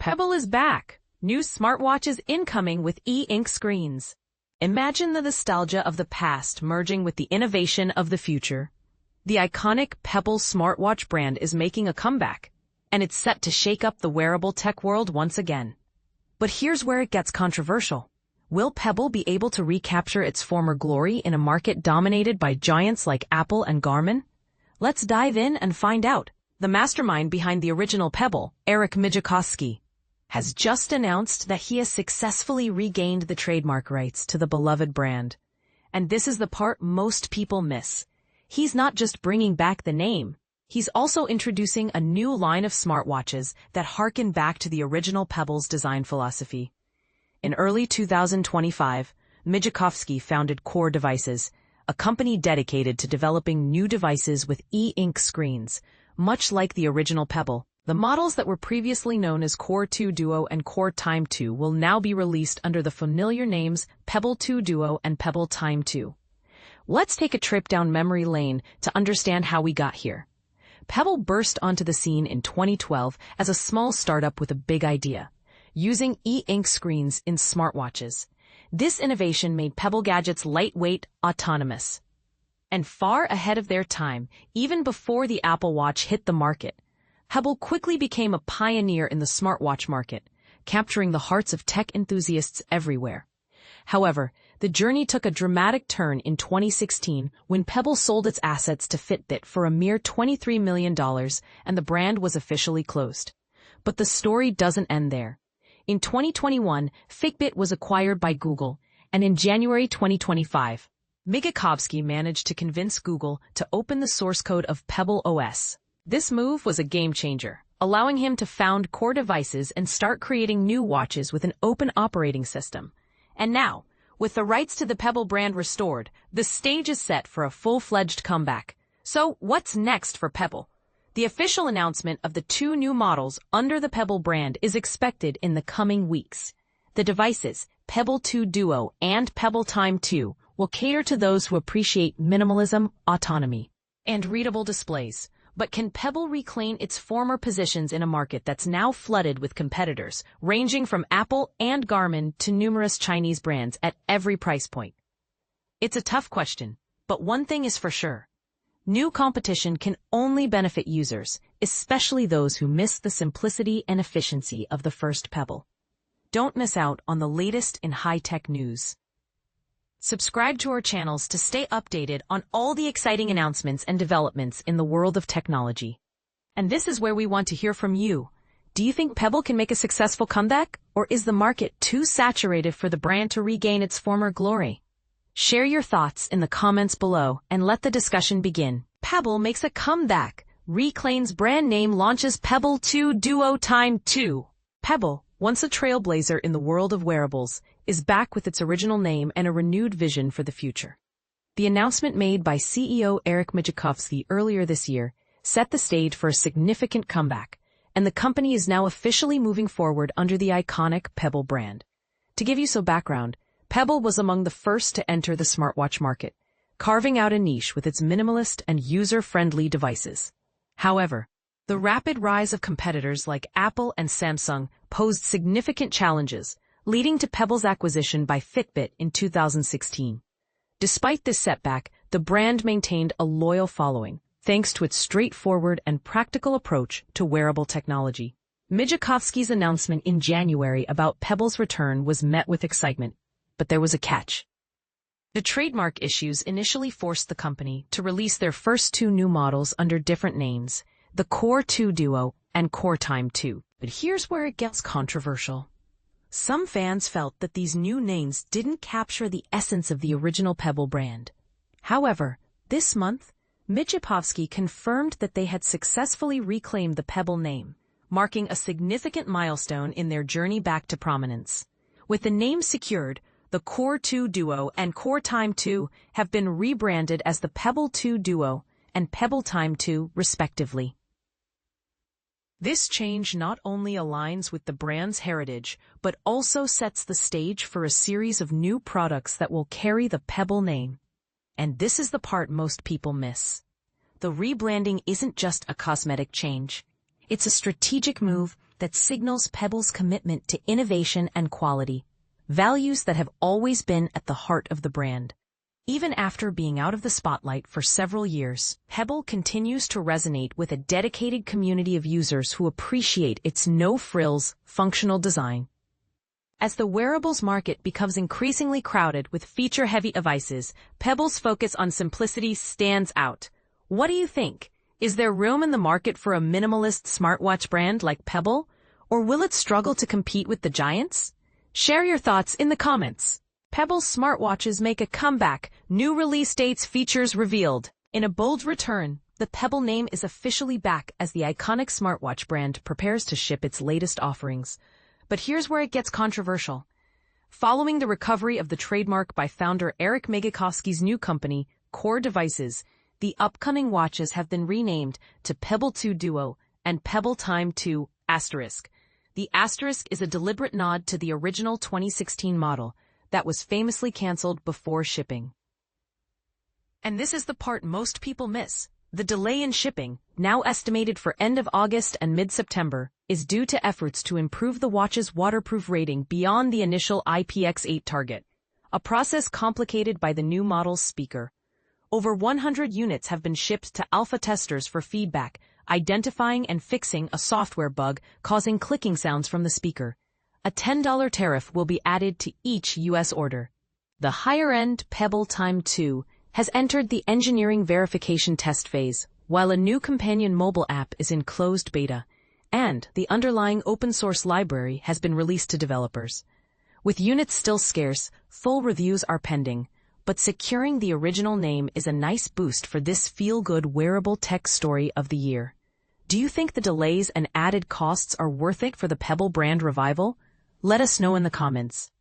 Pebble is back. New smartwatches incoming with e-ink screens. Imagine the nostalgia of the past merging with the innovation of the future. The iconic Pebble smartwatch brand is making a comeback, and it's set to shake up the wearable tech world once again. But here's where it gets controversial. Will Pebble be able to recapture its former glory in a market dominated by giants like Apple and Garmin? Let's dive in and find out. The mastermind behind the original Pebble, Eric Mijakowski, has just announced that he has successfully regained the trademark rights to the beloved brand. And this is the part most people miss. He's not just bringing back the name, he's also introducing a new line of smartwatches that harken back to the original Pebble's design philosophy. In early 2025, Mijakowski founded Core Devices, a company dedicated to developing new devices with e-ink screens, much like the original Pebble. The models that were previously known as Core 2 Duo and Core Time 2 will now be released under the familiar names Pebble 2 Duo and Pebble Time 2. Let's take a trip down memory lane to understand how we got here. Pebble burst onto the scene in 2012 as a small startup with a big idea, using e-ink screens in smartwatches. This innovation made Pebble gadgets lightweight, autonomous, and far ahead of their time, even before the Apple Watch hit the market. Pebble quickly became a pioneer in the smartwatch market, capturing the hearts of tech enthusiasts everywhere. However, the journey took a dramatic turn in 2016 when Pebble sold its assets to Fitbit for a mere $23 million and the brand was officially closed. But the story doesn't end there. In 2021, Fitbit was acquired by Google, and in January 2025, Mijakowski managed to convince Google to open the source code of PebbleOS. This move was a game-changer, allowing him to found Core Devices and start creating new watches with an open operating system. And now, with the rights to the Pebble brand restored, the stage is set for a full-fledged comeback. So, what's next for Pebble? The official announcement of the two new models under the Pebble brand is expected in the coming weeks. The devices, Pebble 2 Duo and Pebble Time 2, will cater to those who appreciate minimalism, autonomy, and readable displays. But can Pebble reclaim its former positions in a market that's now flooded with competitors, ranging from Apple and Garmin to numerous Chinese brands at every price point? It's a tough question, but one thing is for sure. New competition can only benefit users, especially those who miss the simplicity and efficiency of the first Pebble. Don't miss out on the latest in high-tech news. Subscribe to our channels to stay updated on all the exciting announcements and developments in the world of technology. And this is where we want to hear from you. Do you think Pebble can make a successful comeback, or is the market too saturated for the brand to regain its former glory? Share your thoughts in the comments below and let the discussion begin. Pebble makes a comeback. Reclaims brand name, launches Pebble 2 Duo Time 2. Pebble, once a trailblazer in the world of wearables, is back with its original name and a renewed vision for the future. The announcement made by CEO Eric Mijakowski earlier this year set the stage for a significant comeback, and the company is now officially moving forward under the iconic Pebble brand. To give you some background, Pebble was among the first to enter the smartwatch market, carving out a niche with its minimalist and user-friendly devices. However, the rapid rise of competitors like Apple and Samsung posed significant challenges, leading to Pebble's acquisition by Fitbit in 2016. Despite this setback, the brand maintained a loyal following, thanks to its straightforward and practical approach to wearable technology. Mijakowski's announcement in January about Pebble's return was met with excitement, but there was a catch. The trademark issues initially forced the company to release their first two new models under different names, the Core 2 Duo and Core Time 2. But here's where it gets controversial. Some fans felt that these new names didn't capture the essence of the original Pebble brand. However, this month, Mijakowski confirmed that they had successfully reclaimed the Pebble name, marking a significant milestone in their journey back to prominence. With the name secured, the Core 2 Duo and Core Time 2 have been rebranded as the Pebble 2 Duo and Pebble Time 2, respectively. This change not only aligns with the brand's heritage, but also sets the stage for a series of new products that will carry the Pebble name. And this is the part most people miss. The rebranding isn't just a cosmetic change. It's a strategic move that signals Pebble's commitment to innovation and quality, values that have always been at the heart of the brand. Even after being out of the spotlight for several years, Pebble continues to resonate with a dedicated community of users who appreciate its no-frills, functional design. As the wearables market becomes increasingly crowded with feature-heavy devices, Pebble's focus on simplicity stands out. What do you think? Is there room in the market for a minimalist smartwatch brand like Pebble? Or will it struggle to compete with the giants? Share your thoughts in the comments. Pebble's smartwatches make a comeback. New release dates, features revealed. In a bold return, the Pebble name is officially back as the iconic smartwatch brand prepares to ship its latest offerings. But here's where it gets controversial. Following the recovery of the trademark by founder Eric Megakowski's new company, Core Devices, the upcoming watches have been renamed to Pebble 2 Duo and Pebble Time 2 Asterisk. The asterisk is a deliberate nod to the original 2016 model that was famously canceled before shipping. And this is the part most people miss. The delay in shipping, now estimated for end of August and mid-September, is due to efforts to improve the watch's waterproof rating beyond the initial IPX8 target, a process complicated by the new model's speaker. Over 100 units have been shipped to alpha testers for feedback, identifying and fixing a software bug causing clicking sounds from the speaker. A $10 tariff will be added to each U.S. order. The higher-end Pebble Time 2 has entered the engineering verification test phase, while a new companion mobile app is in closed beta, and the underlying open-source library has been released to developers. With units still scarce, full reviews are pending, but securing the original name is a nice boost for this feel-good wearable tech story of the year. Do you think the delays and added costs are worth it for the Pebble brand revival? Let us know in the comments.